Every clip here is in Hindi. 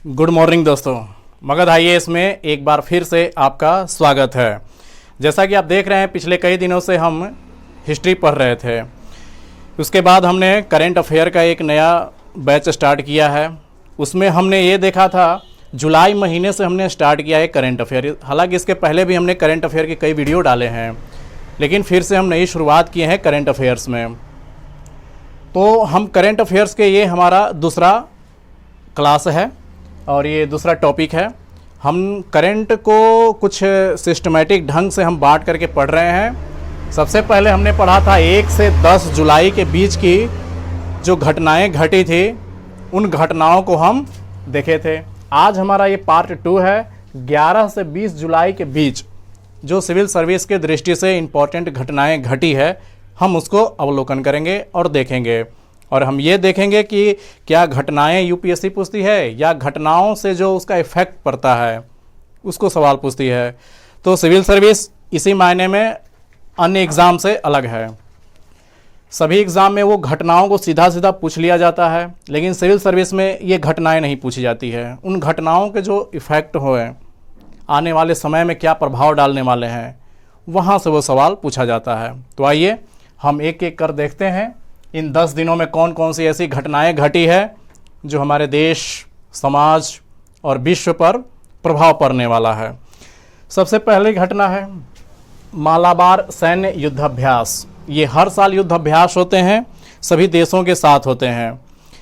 गुड मॉर्निंग दोस्तों, मगध आईएएस में एक बार फिर से आपका स्वागत है। जैसा कि आप देख रहे हैं, पिछले कई दिनों से हम हिस्ट्री पढ़ रहे थे। उसके बाद हमने करंट अफेयर का एक नया बैच स्टार्ट किया है। उसमें हमने ये देखा था, जुलाई महीने से हमने स्टार्ट किया है करंट अफेयर। हालांकि इसके पहले भी हमने करंट अफेयर के कई वीडियो डाले हैं, लेकिन फिर से हम नई शुरुआत किए हैं करंट अफेयर्स में। तो हम करंट अफेयर्स के ये हमारा दूसरा क्लास है और ये दूसरा टॉपिक है। हम करंट को कुछ सिस्टमेटिक ढंग से हम बांट करके पढ़ रहे हैं। सबसे पहले हमने पढ़ा था 1 से 10 जुलाई के बीच की जो घटनाएं घटी थी, उन घटनाओं को हम देखे थे। आज हमारा ये पार्ट 2 है। 11 से 20 जुलाई के बीच जो सिविल सर्विस के दृष्टि से इम्पोर्टेंट घटनाएं घटी है, हम उसको अवलोकन करेंगे और देखेंगे। और हम ये देखेंगे कि क्या घटनाएं यूपीएससी पूछती है या घटनाओं से जो उसका इफेक्ट पड़ता है उसको सवाल पूछती है। तो सिविल सर्विस इसी मायने में अन्य एग्ज़ाम से अलग है। सभी एग्ज़ाम में वो घटनाओं को सीधा सीधा पूछ लिया जाता है, लेकिन सिविल सर्विस में ये घटनाएं नहीं पूछी जाती है। उन घटनाओं के जो इफ़ेक्ट हुए, आने वाले समय में क्या प्रभाव डालने वाले हैं, वहाँ से वो सवाल पूछा जाता है। तो आइए हम एक एक कर देखते हैं इन 10 दिनों में कौन कौन सी ऐसी घटनाएं घटी है जो हमारे देश, समाज और विश्व पर प्रभाव पड़ने वाला है। सबसे पहली घटना है मालाबार सैन्य युद्धाभ्यास। ये हर साल युद्धाभ्यास होते हैं, सभी देशों के साथ होते हैं।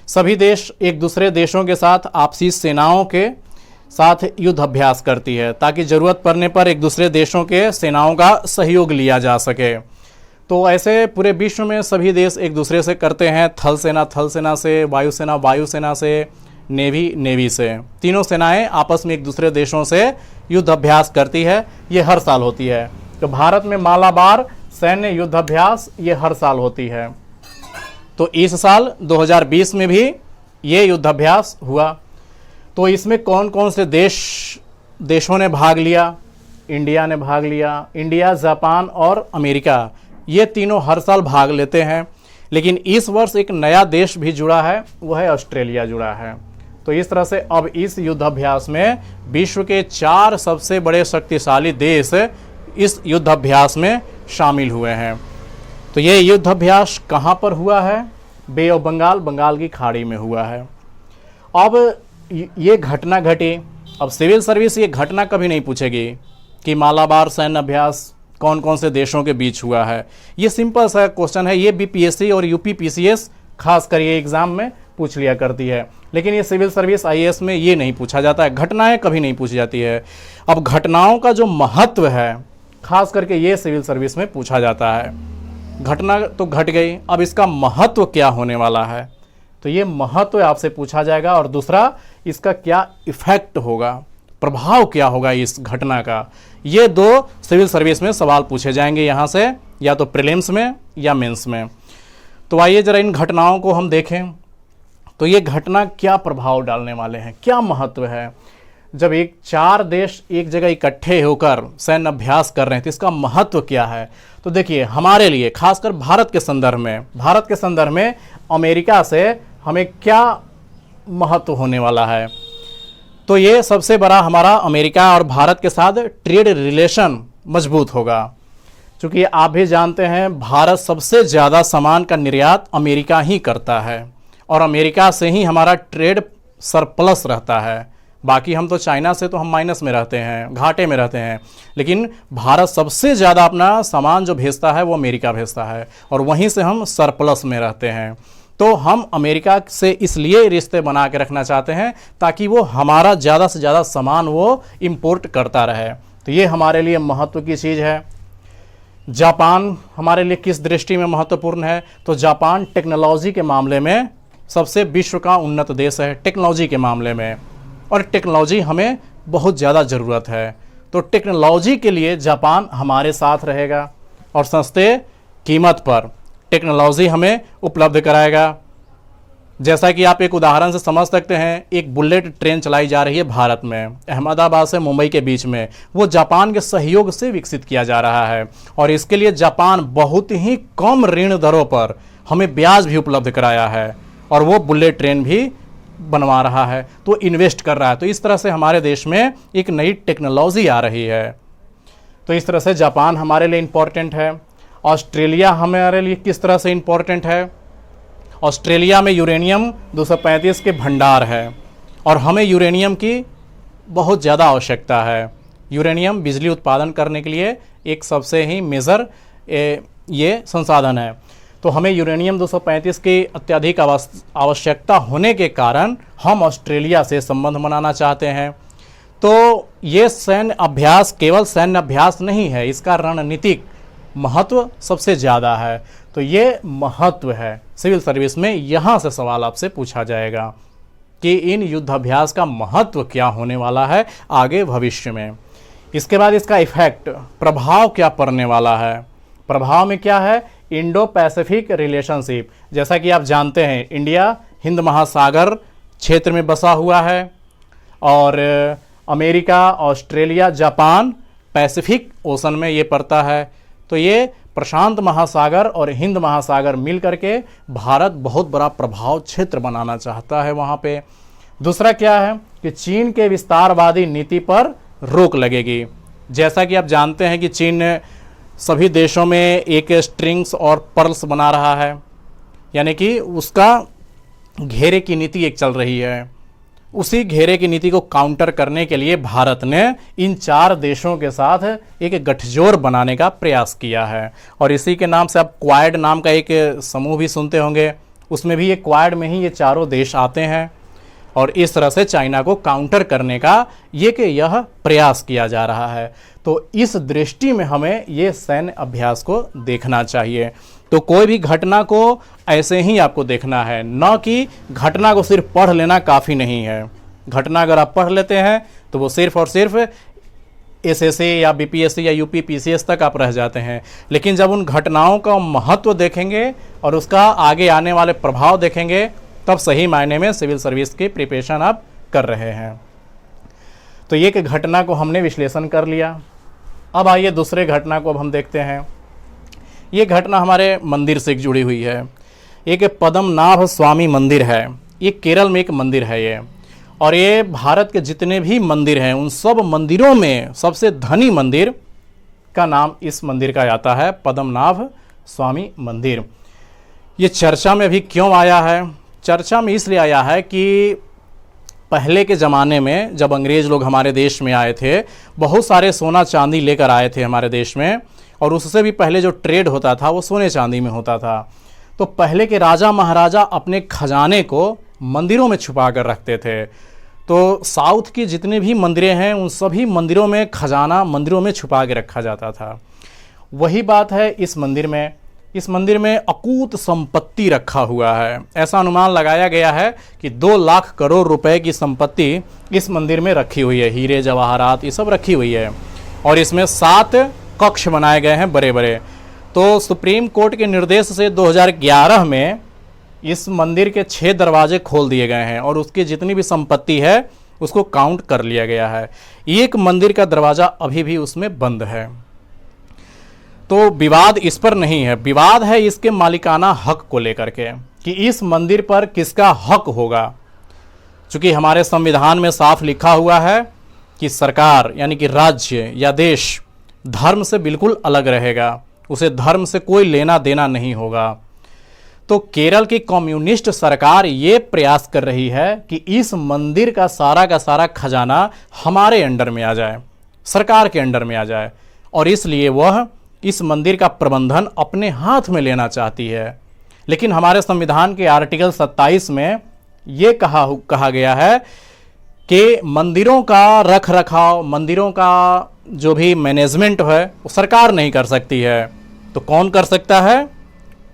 सभी देश एक दूसरे देशों के साथ आपसी सेनाओं के साथ युद्धाभ्यास करती है, ताकि ज़रूरत पड़ने पर एक दूसरे देशों के सेनाओं का सहयोग लिया जा सके। तो ऐसे पूरे विश्व में सभी देश एक दूसरे से करते हैं। थल सेना से, वायुसेना से, नेवी से, तीनों सेनाएं आपस में एक दूसरे देशों से युद्ध अभ्यास करती है। ये हर साल होती है। तो भारत में मालाबार सैन्य युद्धाभ्यास ये हर साल होती है। तो इस साल 2020 में भी ये युद्धाभ्यास हुआ। तो इसमें कौन कौन से देशों ने भाग लिया? इंडिया ने भाग लिया। इंडिया, जापान और अमेरिका, ये तीनों हर साल भाग लेते हैं। लेकिन इस वर्ष एक नया देश भी जुड़ा है, वो है ऑस्ट्रेलिया जुड़ा है। तो इस तरह से अब इस युद्धाभ्यास में विश्व के 4 सबसे बड़े शक्तिशाली देश इस युद्धाभ्यास में शामिल हुए हैं। तो ये युद्धाभ्यास कहाँ पर हुआ है? बे ऑफ बंगाल की खाड़ी में हुआ है। अब ये घटना घटी। अब सिविल सर्विस ये घटना कभी नहीं पूछेगी कि मालाबार सैन्य अभ्यास कौन कौन से देशों के बीच हुआ है। ये सिंपल सा क्वेश्चन है। ये बीपीएससी और यूपीपीसीएस खास कर ये एग्जाम में पूछ लिया करती है, लेकिन ये सिविल सर्विस आईएएस में ये नहीं पूछा जाता है। घटनाएं कभी नहीं पूछी जाती है। अब घटनाओं का जो महत्व है, खास करके ये सिविल सर्विस में पूछा जाता है। घटना तो घट गई, अब इसका महत्व क्या होने वाला है, तो ये महत्व आपसे पूछा जाएगा। और दूसरा, इसका क्या इफेक्ट होगा, प्रभाव क्या होगा इस घटना का। ये 2 सिविल सर्विस में सवाल पूछे जाएंगे यहाँ से, या तो प्रीलिम्स में या मेंस में। तो आइए जरा इन घटनाओं को हम देखें। तो ये घटना क्या प्रभाव डालने वाले हैं, क्या महत्व है। जब 4 देश एक जगह इकट्ठे होकर सैन्य अभ्यास कर रहे हैं, तो इसका महत्व क्या है। तो देखिए, हमारे लिए खासकर भारत के संदर्भ में अमेरिका से हमें क्या महत्व होने वाला है। तो ये सबसे बड़ा हमारा अमेरिका और भारत के साथ ट्रेड रिलेशन मजबूत होगा। क्योंकि आप भी जानते हैं, भारत सबसे ज़्यादा सामान का निर्यात अमेरिका ही करता है और अमेरिका से ही हमारा ट्रेड सरप्लस रहता है। बाकी हम तो चाइना से तो हम माइनस में रहते हैं, घाटे में रहते हैं। लेकिन भारत सबसे ज़्यादा अपना सामान जो भेजता है वो अमेरिका भेजता है, और वहीं से हम सरप्लस में रहते हैं। तो हम अमेरिका से इसलिए रिश्ते बना के रखना चाहते हैं ताकि वो हमारा ज़्यादा से ज़्यादा सामान वो इंपोर्ट करता रहे। तो ये हमारे लिए महत्व की चीज़ है। जापान हमारे लिए किस दृष्टि में महत्वपूर्ण है? तो जापान टेक्नोलॉजी के मामले में सबसे विश्व का उन्नत देश है, टेक्नोलॉजी के मामले में। और टेक्नोलॉजी हमें बहुत ज़्यादा ज़रूरत है। तो टेक्नोलॉजी के लिए जापान हमारे साथ रहेगा और सस्ते कीमत पर टेक्नोलॉजी हमें उपलब्ध कराएगा। जैसा कि आप एक उदाहरण से समझ सकते हैं, एक बुलेट ट्रेन चलाई जा रही है भारत में, अहमदाबाद से मुंबई के बीच में। वो जापान के सहयोग से विकसित किया जा रहा है, और इसके लिए जापान बहुत ही कम ऋण दरों पर हमें ब्याज भी उपलब्ध कराया है, और वो बुलेट ट्रेन भी बनवा रहा है, तो इन्वेस्ट कर रहा है। तो इस तरह से हमारे देश में एक नई टेक्नोलॉजी आ रही है। तो इस तरह से जापान हमारे लिए इम्पॉर्टेंट है। ऑस्ट्रेलिया हमारे लिए किस तरह से इम्पॉर्टेंट है? ऑस्ट्रेलिया में यूरेनियम 235 के भंडार है और हमें यूरेनियम की बहुत ज़्यादा आवश्यकता है। यूरेनियम बिजली उत्पादन करने के लिए एक सबसे ही मेजर ये संसाधन है। तो हमें यूरेनियम 235 की अत्यधिक आवश्यकता होने के कारण हम ऑस्ट्रेलिया से संबंध बनाना चाहते हैं। तो ये सैन्य अभ्यास केवल सैन्य अभ्यास नहीं है, इसका रणनीतिक महत्व सबसे ज़्यादा है। तो ये महत्व है सिविल सर्विस में। यहाँ से सवाल आपसे पूछा जाएगा कि इन युद्धाभ्यास का महत्व क्या होने वाला है आगे भविष्य में। इसके बाद इसका इफेक्ट, प्रभाव क्या पड़ने वाला है। प्रभाव में क्या है? Indo Pacific relationship. जैसा कि आप जानते हैं, इंडिया हिंद महासागर क्षेत्र में बसा हुआ है और America, Australia, Japan Pacific ocean में ये पड़ता है। तो ये प्रशांत महासागर और हिंद महासागर मिल करके भारत बहुत बड़ा प्रभाव क्षेत्र बनाना चाहता है वहाँ पे। दूसरा क्या है कि चीन के विस्तारवादी नीति पर रोक लगेगी। जैसा कि आप जानते हैं कि चीन सभी देशों में एक स्ट्रिंग्स और पर्ल्स बना रहा है, यानी कि उसका घेरे की नीति एक चल रही है। उसी घेरे की नीति को काउंटर करने के लिए भारत ने इन 4 देशों के साथ एक गठजोड़ बनाने का प्रयास किया है। और इसी के नाम से आप क्वाड नाम का एक समूह भी सुनते होंगे, उसमें भी ये क्वाड में ही ये चारों देश आते हैं। और इस तरह से चाइना को काउंटर करने का यह प्रयास किया जा रहा है। तो इस दृष्टि में हमें ये सैन्य अभ्यास को देखना चाहिए। तो कोई भी घटना को ऐसे ही आपको देखना है, न कि घटना को सिर्फ पढ़ लेना काफ़ी नहीं है। घटना अगर आप पढ़ लेते हैं तो वो सिर्फ और सिर्फ एसएससी या बीपीएससी या यूपी पीसीएस तक आप रह जाते हैं। लेकिन जब उन घटनाओं का महत्व देखेंगे और उसका आगे आने वाले प्रभाव देखेंगे, तब सही मायने में सिविल सर्विस की प्रिपरेशन आप कर रहे हैं। तो ये कि घटना को हमने विश्लेषण कर लिया। अब आइए दूसरे घटना को अब हम देखते हैं। ये घटना हमारे मंदिर से जुड़ी हुई है। एक पद्मनाभ स्वामी मंदिर है, ये केरल में एक मंदिर है ये। और ये भारत के जितने भी मंदिर हैं उन सब मंदिरों में सबसे धनी मंदिर का नाम इस मंदिर का आता है, पद्मनाभ स्वामी मंदिर। ये चर्चा में भी क्यों आया है? चर्चा में इसलिए आया है कि पहले के ज़माने में जब अंग्रेज़ लोग हमारे देश में आए थे, बहुत सारे सोना चांदी लेकर आए थे हमारे देश में। और उससे भी पहले जो ट्रेड होता था वो सोने चांदी में होता था। तो पहले के राजा महाराजा अपने खजाने को मंदिरों में छुपा कर रखते थे। तो साउथ की जितने भी मंदिरें हैं उन सभी मंदिरों में खजाना मंदिरों में छुपा के रखा जाता था। वही बात है इस मंदिर में। इस मंदिर में अकूत संपत्ति रखा हुआ है। ऐसा अनुमान लगाया गया है कि 2 लाख करोड़ रुपए की संपत्ति इस मंदिर में रखी हुई है। हीरे जवाहरात ये सब रखी हुई है। और इसमें 7 कक्ष बनाए गए हैं बड़े बड़े। तो सुप्रीम कोर्ट के निर्देश से 2011 में इस मंदिर के 6 दरवाजे खोल दिए गए हैं और उसकी जितनी भी संपत्ति है उसको काउंट कर लिया गया है। एक मंदिर का दरवाज़ा अभी भी उसमें बंद है। तो विवाद इस पर नहीं है, विवाद है इसके मालिकाना हक को लेकर के कि इस मंदिर पर किसका हक होगा। चूँकि हमारे संविधान में साफ लिखा हुआ है कि सरकार यानी कि राज्य या देश धर्म से बिल्कुल अलग रहेगा, उसे धर्म से कोई लेना देना नहीं होगा। तो केरल की कम्युनिस्ट सरकार ये प्रयास कर रही है कि इस मंदिर का सारा खजाना हमारे अंडर में आ जाए, सरकार के अंडर में आ जाए। और इसलिए वह इस मंदिर का प्रबंधन अपने हाथ में लेना चाहती है। लेकिन हमारे संविधान के आर्टिकल 27 में ये कहा गया है कि मंदिरों का रख रखाव, मंदिरों का जो भी मैनेजमेंट है वो सरकार नहीं कर सकती है। तो कौन कर सकता है?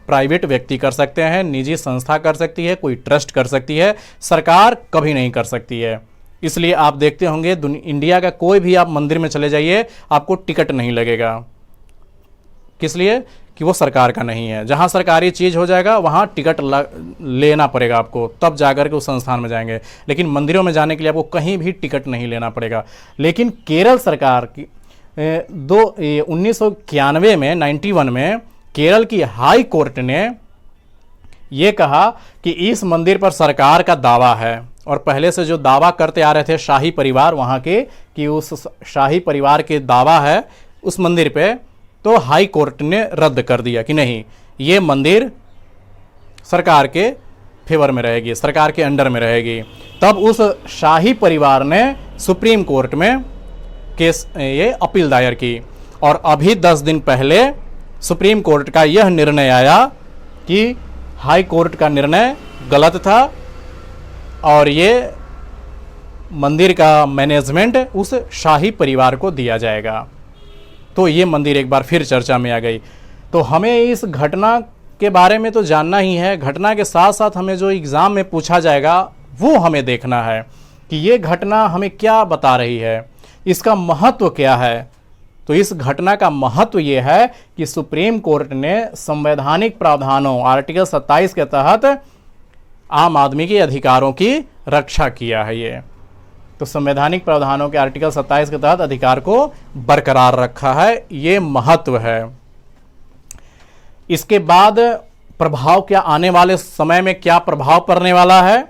प्राइवेट व्यक्ति कर सकते हैं, निजी संस्था कर सकती है, कोई ट्रस्ट कर सकती है, सरकार कभी नहीं कर सकती है। इसलिए आप देखते होंगे इंडिया का कोई भी आप मंदिर में चले जाइए आपको टिकट नहीं लगेगा। किस लिए? कि वो सरकार का नहीं है। जहाँ सरकारी चीज़ हो जाएगा वहाँ टिकट लेना पड़ेगा आपको, तब जाकर के उस संस्थान में जाएंगे। लेकिन मंदिरों में जाने के लिए आपको कहीं भी टिकट नहीं लेना पड़ेगा। लेकिन केरल सरकार की 1991 में 91 में केरल की हाई कोर्ट ने ये कहा कि इस मंदिर पर सरकार का दावा है और पहले से जो दावा करते आ रहे थे शाही परिवार वहाँ के, कि उस शाही परिवार के दावा है उस मंदिर पे, तो हाई कोर्ट ने रद्द कर दिया कि नहीं, ये मंदिर सरकार के फेवर में रहेगी, सरकार के अंडर में रहेगी। तब उस शाही परिवार ने सुप्रीम कोर्ट में केस ये अपील दायर की, और अभी 10 दिन पहले सुप्रीम कोर्ट का यह निर्णय आया कि हाई कोर्ट का निर्णय गलत था और ये मंदिर का मैनेजमेंट उस शाही परिवार को दिया जाएगा। तो ये मंदिर एक बार फिर चर्चा में आ गई। तो हमें इस घटना के बारे में तो जानना ही है, घटना के साथ साथ हमें जो एग्ज़ाम में पूछा जाएगा वो हमें देखना है कि ये घटना हमें क्या बता रही है, इसका महत्व क्या है। तो इस घटना का महत्व ये है कि सुप्रीम कोर्ट ने संवैधानिक प्रावधानों आर्टिकल 27 के तहत आम आदमी के अधिकारों की रक्षा किया है। ये तो संवैधानिक प्रावधानों के आर्टिकल 27 के तहत अधिकार को बरकरार रखा है, ये महत्व है। इसके बाद प्रभाव क्या, आने वाले समय में क्या प्रभाव पड़ने वाला है?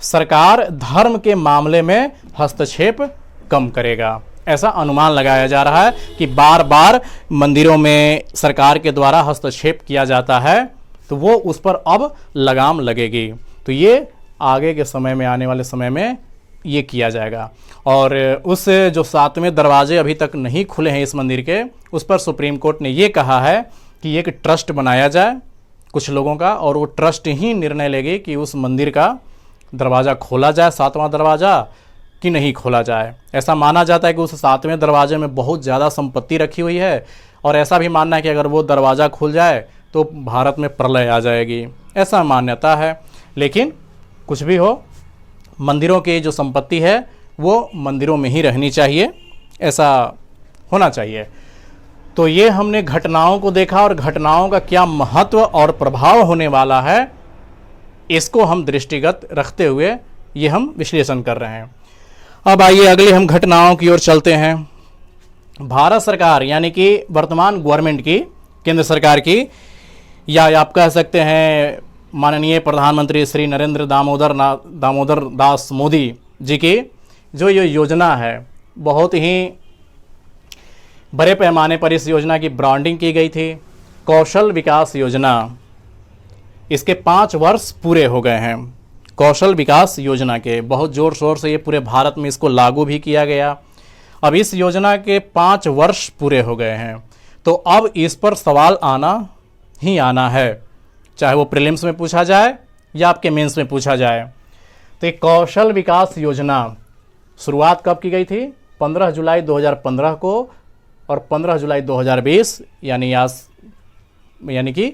सरकार धर्म के मामले में हस्तक्षेप कम करेगा, ऐसा अनुमान लगाया जा रहा है कि बार बार मंदिरों में सरकार के द्वारा हस्तक्षेप किया जाता है, तो वो उस पर अब लगाम लगेगी। तो ये आगे के समय में, आने वाले समय में ये किया जाएगा। और उस जो 7वें दरवाजे अभी तक नहीं खुले हैं इस मंदिर के, उस पर सुप्रीम कोर्ट ने ये कहा है कि एक ट्रस्ट बनाया जाए कुछ लोगों का, और वो ट्रस्ट ही निर्णय लेगी कि उस मंदिर का दरवाज़ा खोला जाए, 7वां दरवाज़ा, कि नहीं खोला जाए। ऐसा माना जाता है कि उस 7वें दरवाजे में बहुत ज़्यादा संपत्ति रखी हुई है, और ऐसा भी मानना है कि अगर वो दरवाज़ा खुल जाए तो भारत में प्रलय आ जाएगी, ऐसा मान्यता है। लेकिन कुछ भी हो, मंदिरों की जो संपत्ति है वो मंदिरों में ही रहनी चाहिए, ऐसा होना चाहिए। तो ये हमने घटनाओं को देखा, और घटनाओं का क्या महत्व और प्रभाव होने वाला है, इसको हम दृष्टिगत रखते हुए ये हम विश्लेषण कर रहे हैं। अब आइए अगली हम घटनाओं की ओर चलते हैं। भारत सरकार यानी कि वर्तमान गवर्नमेंट की, केंद्र सरकार की, या आप कह सकते हैं माननीय प्रधानमंत्री श्री नरेंद्र दामोदर दास मोदी जी की जो ये योजना है, बहुत ही बड़े पैमाने पर इस योजना की ब्रांडिंग की गई थी। कौशल विकास योजना, इसके 5 वर्ष पूरे हो गए हैं। कौशल विकास योजना के बहुत ज़ोर शोर से ये पूरे भारत में इसको लागू भी किया गया। अब इस योजना के 5 वर्ष पूरे हो गए हैं, तो अब इस पर सवाल आना ही आना है, चाहे वो प्रीलिम्स में पूछा जाए या आपके मेंस में पूछा जाए। तो ये कौशल विकास योजना शुरुआत कब की गई थी? 15 जुलाई 2015 को, और 15 जुलाई 2020 यानी कि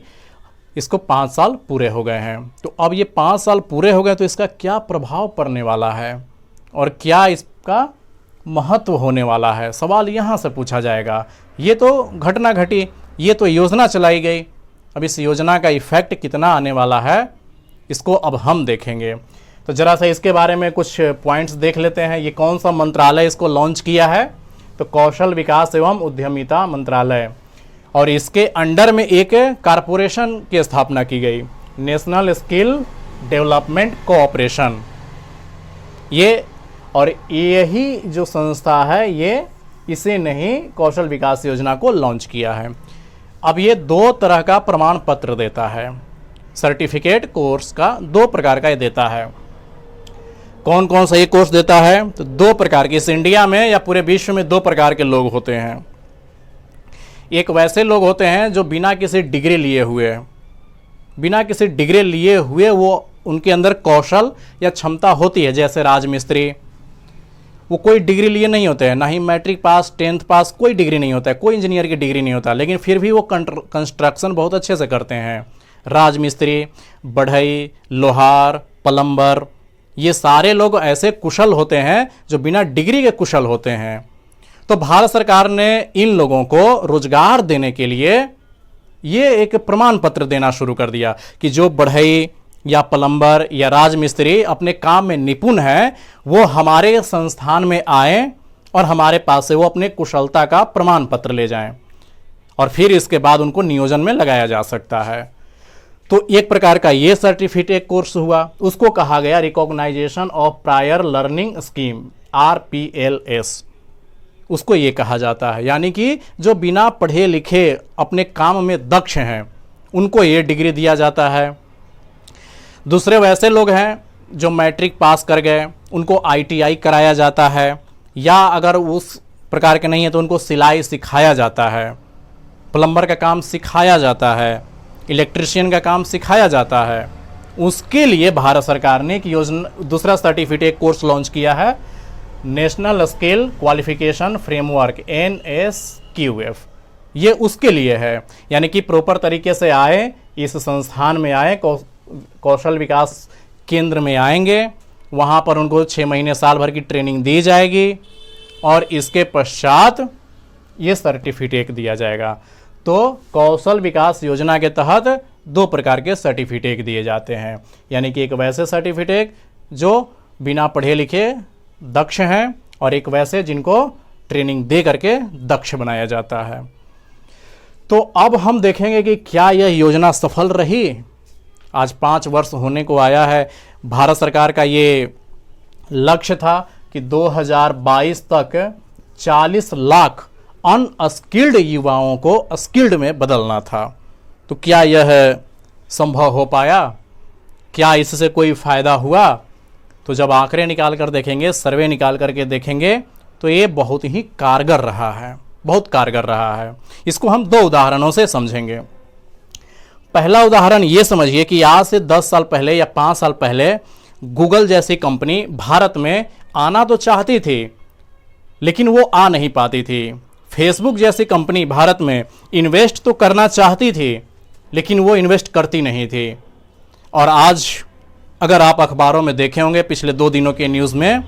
इसको 5 साल पूरे हो गए हैं। तो अब ये 5 साल पूरे हो गए, तो इसका क्या प्रभाव पड़ने वाला है और क्या इसका महत्व होने वाला है, सवाल यहाँ से पूछा जाएगा। ये तो घटना घटी, ये तो योजना चलाई गई, अब इस योजना का इफेक्ट कितना आने वाला है, इसको अब हम देखेंगे। तो ज़रा सा इसके बारे में कुछ पॉइंट्स देख लेते हैं। ये कौन सा मंत्रालय इसको लॉन्च किया है? तो कौशल विकास एवं उद्यमिता मंत्रालय, और इसके अंडर में एक कारपोरेशन की स्थापना की गई, नेशनल स्किल डेवलपमेंट कोऑपरेशन। ये और यही जो संस्था है, ये इसी ने ही कौशल विकास योजना को लॉन्च किया है। अब ये 2 तरह का प्रमाण पत्र देता है, सर्टिफिकेट कोर्स का 2 प्रकार का ये देता है। कौन कौन सा ये कोर्स देता है? तो 2 प्रकार के, इस इंडिया में या पूरे विश्व में 2 प्रकार के लोग होते हैं। एक वैसे लोग होते हैं जो बिना किसी डिग्री लिए हुए वो उनके अंदर कौशल या क्षमता होती है, जैसे राजमिस्त्री, वो कोई डिग्री लिए नहीं होते हैं, ना ही मैट्रिक पास, 10th पास, कोई डिग्री नहीं होता है, कोई इंजीनियर की डिग्री नहीं होता, लेकिन फिर भी वो कंस्ट्रक्शन बहुत अच्छे से करते हैं। राजमिस्त्री, बढ़ई, लोहार, प्लम्बर, ये सारे लोग ऐसे कुशल होते हैं जो बिना डिग्री के कुशल होते हैं। तो भारत सरकार ने इन लोगों को रोजगार देने के लिए ये एक प्रमाण पत्र देना शुरू कर दिया कि जो बढ़ई या प्लम्बर या राजमिस्त्री अपने काम में निपुण है, वो हमारे संस्थान में आए और हमारे पास से वो अपने कुशलता का प्रमाण पत्र ले जाएं, और फिर इसके बाद उनको नियोजन में लगाया जा सकता है। तो एक प्रकार का ये सर्टिफिकेट कोर्स हुआ, उसको कहा गया recognisation of prior learning scheme, RPLS, उसको ये कहा जाता है। यानी कि जो बिना पढ़े लिखे अपने काम में दक्ष हैं उनको ये डिग्री दिया जाता है। दूसरे वैसे लोग हैं जो मैट्रिक पास कर गए, उनको ITI कराया जाता है, या अगर उस प्रकार के नहीं है तो उनको सिलाई सिखाया जाता है, प्लम्बर का काम सिखाया जाता है, इलेक्ट्रिशियन का काम सिखाया जाता है। उसके लिए भारत सरकार ने एक योजना, दूसरा सर्टिफिकेट कोर्स लॉन्च किया है, national skill qualification framework, NSQF। ये उसके लिए है, यानी कि प्रॉपर तरीके से आए, इस संस्थान में आए, कौशल विकास केंद्र में आएंगे, वहाँ पर उनको 6 महीने साल भर की ट्रेनिंग दी जाएगी और इसके पश्चात ये सर्टिफिकेट दिया जाएगा। तो कौशल विकास योजना के तहत 2 प्रकार के सर्टिफिकेट दिए जाते हैं, यानी कि एक वैसे सर्टिफिकेट जो बिना पढ़े लिखे दक्ष हैं और एक वैसे जिनको ट्रेनिंग दे करके दक्ष बनाया जाता है। तो अब हम देखेंगे कि क्या यह योजना सफल रही। आज 5 वर्ष होने को आया है। भारत सरकार का ये लक्ष्य था कि 2022 तक 40 लाख अनस्किल्ड युवाओं को स्किल्ड में बदलना था। तो क्या यह संभव हो पाया? क्या इससे कोई फ़ायदा हुआ? तो जब आंकड़े निकाल कर देखेंगे, सर्वे निकाल करके देखेंगे, तो ये बहुत ही कारगर रहा है, बहुत कारगर रहा है। इसको हम 2 उदाहरणों से समझेंगे। पहला उदाहरण ये समझिए कि आज से 10 साल पहले या 5 साल पहले गूगल जैसी कंपनी भारत में आना तो चाहती थी, लेकिन वो आ नहीं पाती थी। फेसबुक जैसी कंपनी भारत में इन्वेस्ट तो करना चाहती थी, लेकिन वो इन्वेस्ट करती नहीं थी। और आज अगर आप अखबारों में देखे होंगे पिछले 2 दिनों के न्यूज़ में,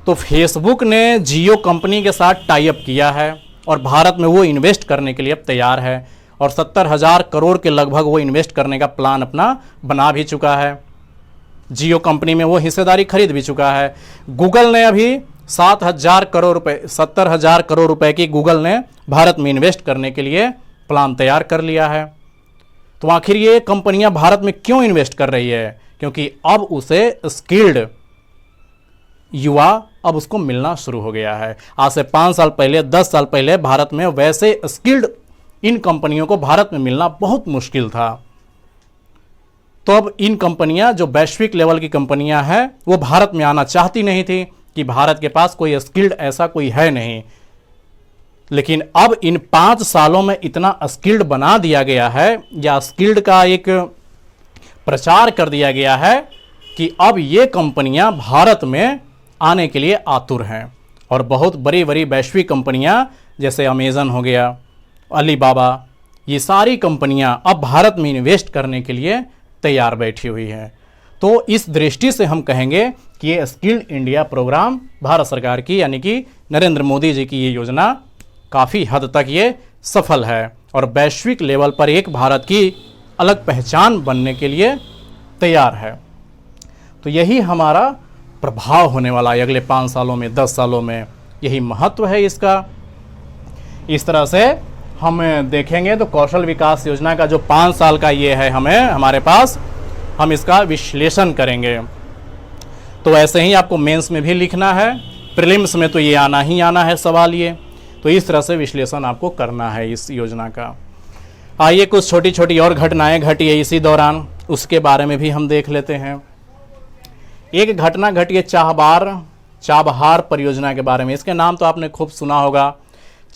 तो फेसबुक ने जियो कंपनी के साथ टाई अप किया है और भारत में वो इन्वेस्ट करने के लिए अब तैयार है और 70,000 करोड़ के लगभग वो इन्वेस्ट करने का प्लान अपना बना भी चुका है। जियो कंपनी में वो हिस्सेदारी खरीद भी चुका है। गूगल ने अभी 70,000 करोड़ रुपए की गूगल ने भारत में इन्वेस्ट करने के लिए प्लान तैयार कर लिया है। तो आखिर ये कंपनियां भारत में क्यों इन्वेस्ट कर रही है? क्योंकि अब उसे स्किल्ड युवा अब उसको मिलना शुरू हो गया है। आज से 5 साल पहले, 10 साल पहले भारत में वैसे स्किल्ड इन कंपनियों को भारत में मिलना बहुत मुश्किल था। तो अब इन कंपनियां जो वैश्विक लेवल की कंपनियां हैं वो भारत में आना चाहती नहीं थी कि भारत के पास कोई स्किल्ड ऐसा कोई है नहीं। लेकिन अब इन 5 सालों में इतना स्किल्ड बना दिया गया है, या स्किल्ड का एक प्रचार कर दिया गया है कि अब ये कंपनियां भारत में आने के लिए आतुर हैं। और बहुत बड़ी बड़ी वैश्विक कंपनियां जैसे अमेजन हो गया, अलीबाबा, ये सारी कंपनियां अब भारत में इन्वेस्ट करने के लिए तैयार बैठी हुई हैं। तो इस दृष्टि से हम कहेंगे कि ये स्किल्ड इंडिया प्रोग्राम भारत सरकार की, यानी कि नरेंद्र मोदी जी की ये योजना काफ़ी हद तक ये सफल है और वैश्विक लेवल पर एक भारत की अलग पहचान बनने के लिए तैयार है। तो यही हमारा प्रभाव होने वाला है अगले 5 सालों में, 10 सालों में, यही महत्व है इसका। इस तरह से हम देखेंगे तो कौशल विकास योजना का जो 5 साल का ये है हमारे पास, हम इसका विश्लेषण करेंगे। तो ऐसे ही आपको मेंस में भी लिखना है, प्रीलिम्स में तो ये आना ही आना है सवाल ये। तो इस तरह से विश्लेषण आपको करना है इस योजना का। आइए कुछ छोटी छोटी और घटनाएं घटी है इसी दौरान, उसके बारे में भी हम देख लेते हैं। एक घटना घटी है चाबहार परियोजना के बारे में। इसके नाम तो आपने खूब सुना होगा,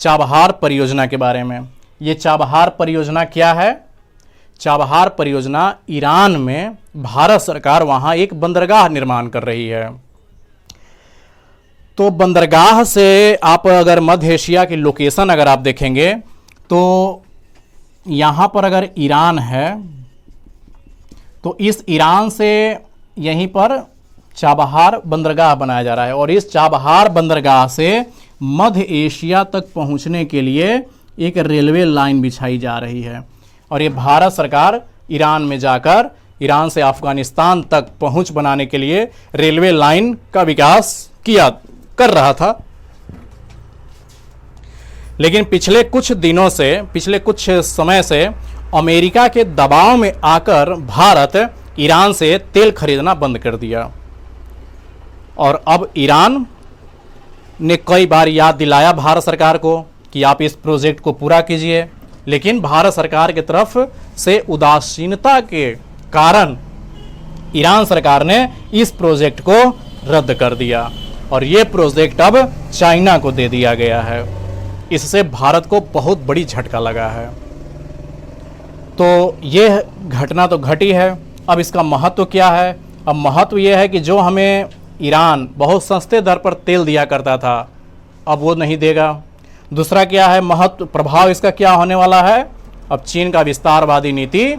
चाबहार परियोजना के बारे में। ये चाबहार परियोजना क्या है? चाबहार परियोजना ईरान में भारत सरकार वहाँ एक बंदरगाह निर्माण कर रही है। तो बंदरगाह से आप अगर मध्य एशिया की लोकेशन अगर आप देखेंगे तो यहाँ पर अगर ईरान है तो इस ईरान से यहीं पर चाबहार बंदरगाह बनाया जा रहा है और इस चाबहार बंदरगाह से मध्य एशिया तक पहुँचने के लिए एक रेलवे लाइन बिछाई जा रही है। और ये भारत सरकार ईरान में जाकर ईरान से अफगानिस्तान तक पहुँच बनाने के लिए रेलवे लाइन का विकास कर रहा था। लेकिन पिछले कुछ समय से अमेरिका के दबाव में आकर भारत ईरान से तेल खरीदना बंद कर दिया। और अब ईरान ने कई बार याद दिलाया भारत सरकार को कि आप इस प्रोजेक्ट को पूरा कीजिए, लेकिन भारत सरकार की तरफ से उदासीनता के कारण ईरान सरकार ने इस प्रोजेक्ट को रद्द कर दिया और ये प्रोजेक्ट अब चाइना को दे दिया गया है। इससे भारत को बहुत बड़ी झटका लगा है। तो ये घटना तो घटी है। अब इसका महत्व क्या है? अब महत्व ये है कि जो हमें ईरान बहुत सस्ते दर पर तेल दिया करता था, अब वो नहीं देगा। दूसरा क्या है महत्व, प्रभाव इसका क्या होने वाला है? अब चीन का विस्तारवादी नीति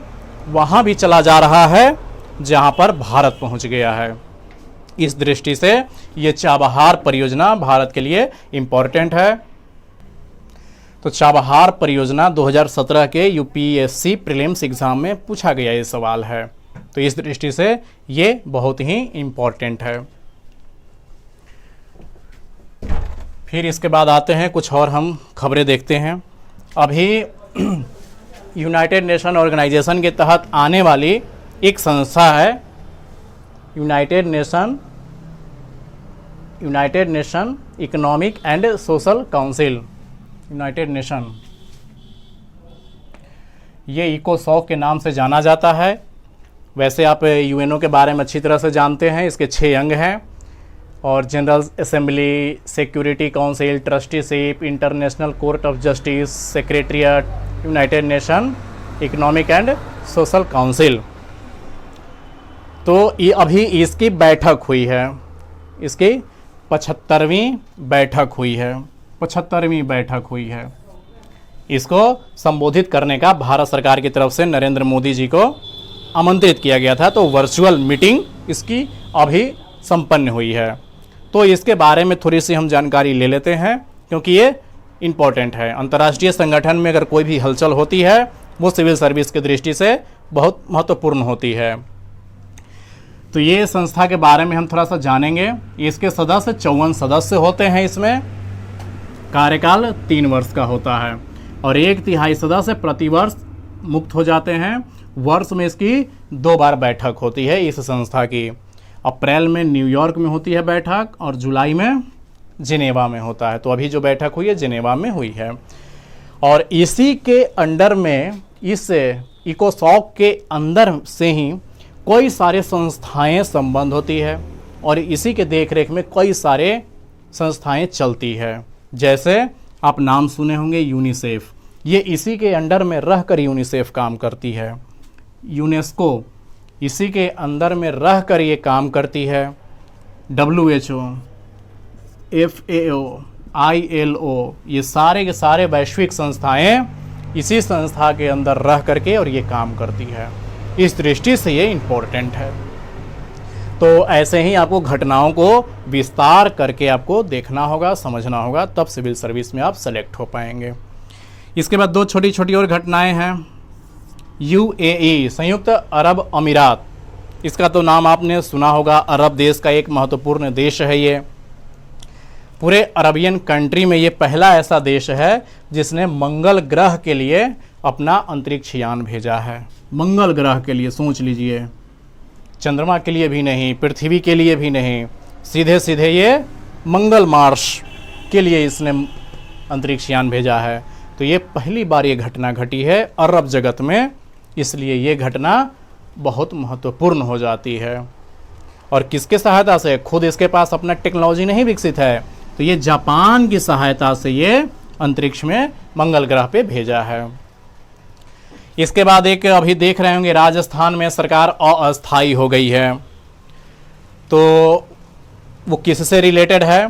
वहाँ भी चला जा रहा है जहाँ पर भारत पहुँच गया है। इस दृष्टि से ये चाबहार परियोजना भारत के लिए इम्पोर्टेंट है। तो चाबहार परियोजना 2017 के यूपीएससी प्रीलिम्स एग्जाम में पूछा गया ये सवाल है। तो इस दृष्टि से ये बहुत ही इम्पोर्टेंट है। फिर इसके बाद आते हैं कुछ और हम खबरें देखते हैं। अभी यूनाइटेड नेशन ऑर्गेनाइजेशन के तहत आने वाली एक संस्था है United nation economic and social council. United nation, ये इकोसॉक के नाम से जाना जाता है। वैसे आप यूएनओ के बारे में अच्छी तरह से जानते हैं। इसके 6 अंग हैं और general assembly, security council, trusteeship, international court of justice, secretariat, United nation economic and social council. तो ये अभी इसकी बैठक हुई है, इसकी 75वीं बैठक हुई है। 75वीं बैठक हुई है। इसको संबोधित करने का भारत सरकार की तरफ से नरेंद्र मोदी जी को आमंत्रित किया गया था। तो वर्चुअल मीटिंग इसकी अभी संपन्न हुई है। तो इसके बारे में थोड़ी सी हम जानकारी ले लेते हैं क्योंकि ये इम्पोर्टेंट है। अंतर्राष्ट्रीय संगठन में अगर कोई भी हलचल होती है वो सिविल सर्विस की दृष्टि से बहुत महत्वपूर्ण होती है। तो ये संस्था के बारे में हम थोड़ा सा जानेंगे। इसके सदस्य 54 सदस्य होते हैं। इसमें कार्यकाल 3 वर्ष का होता है और 1/3 सदस्य प्रतिवर्ष मुक्त हो जाते हैं। वर्ष में इसकी 2 बार बैठक होती है इस संस्था की। अप्रैल में न्यूयॉर्क में होती है बैठक और जुलाई में जिनेवा में होता है। तो अभी जो बैठक हुई है जिनेवा में हुई है और इसी के अंडर में, इस इकोसॉक के अंदर से ही कई सारे संस्थाएं संबंध होती है और इसी के देखरेख में कई सारे संस्थाएं चलती है। जैसे आप नाम सुने होंगे यूनिसेफ, ये इसी के अंडर में रहकर यूनिसेफ काम करती है। यूनेस्को इसी के अंदर में रहकर ये काम करती है। WHO, FAO, ILO, ये सारे के सारे वैश्विक संस्थाएं इसी संस्था के अंदर रह करके और ये काम करती है। इस दृष्टि से ये इम्पोर्टेंट है। तो ऐसे ही आपको घटनाओं को विस्तार करके आपको देखना होगा, समझना होगा, तब सिविल सर्विस में आप सेलेक्ट हो पाएंगे। इसके बाद 2 छोटी छोटी और घटनाएं हैं। UAE, संयुक्त अरब अमीरात, इसका तो नाम आपने सुना होगा। अरब देश का एक महत्वपूर्ण देश है। ये पूरे अरबियन कंट्री में ये पहला ऐसा देश है जिसने मंगल ग्रह के लिए अपना अंतरिक्ष यान भेजा है। मंगल ग्रह के लिए, सोच लीजिए, चंद्रमा के लिए भी नहीं, पृथ्वी के लिए भी नहीं, सीधे सीधे ये मंगल मार्स के लिए इसने अंतरिक्ष यान भेजा है। तो ये पहली बार ये घटना घटी है अरब जगत में, इसलिए ये घटना बहुत महत्वपूर्ण हो जाती है। और किसके सहायता से? खुद इसके पास अपना टेक्नोलॉजी नहीं विकसित है, तो ये जापान की सहायता से ये अंतरिक्ष में मंगल ग्रह पे भेजा है। इसके बाद एक अभी देख रहे होंगे, राजस्थान में सरकार अस्थायी हो गई है। तो वो किससे रिलेटेड है?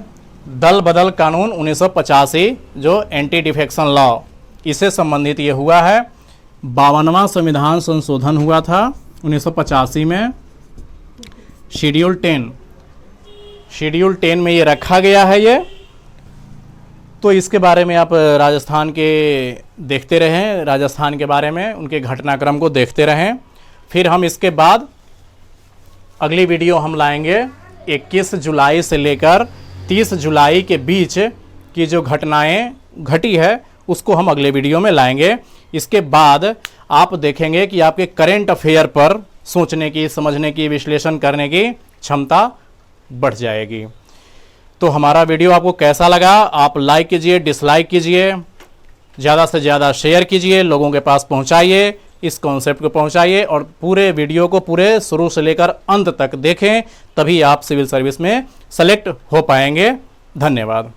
दल बदल कानून 1985, जो एंटी डिफेक्शन लॉ, इससे संबंधित ये हुआ है। 52वां संविधान संशोधन हुआ था 1985 में। शेड्यूल 10 में ये रखा गया है ये। तो इसके बारे में आप राजस्थान के देखते रहें, राजस्थान के बारे में उनके घटनाक्रम को देखते रहें। फिर हम इसके बाद अगली वीडियो हम लाएंगे 21 जुलाई से लेकर 30 जुलाई के बीच की जो घटनाएं घटी है उसको हम अगले वीडियो में लाएंगे। इसके बाद आप देखेंगे कि आपके करेंट अफेयर पर सोचने की, समझने की, विश्लेषण करने की क्षमता बढ़ जाएगी। तो हमारा वीडियो आपको कैसा लगा? आप लाइक कीजिए, डिसलाइक कीजिए, ज़्यादा से ज़्यादा शेयर कीजिए, लोगों के पास पहुंचाइए, इस कॉन्सेप्ट को पहुंचाइए और पूरे वीडियो को पूरे शुरू से लेकर अंत तक देखें, तभी आप सिविल सर्विस में सेलेक्ट हो पाएंगे। धन्यवाद।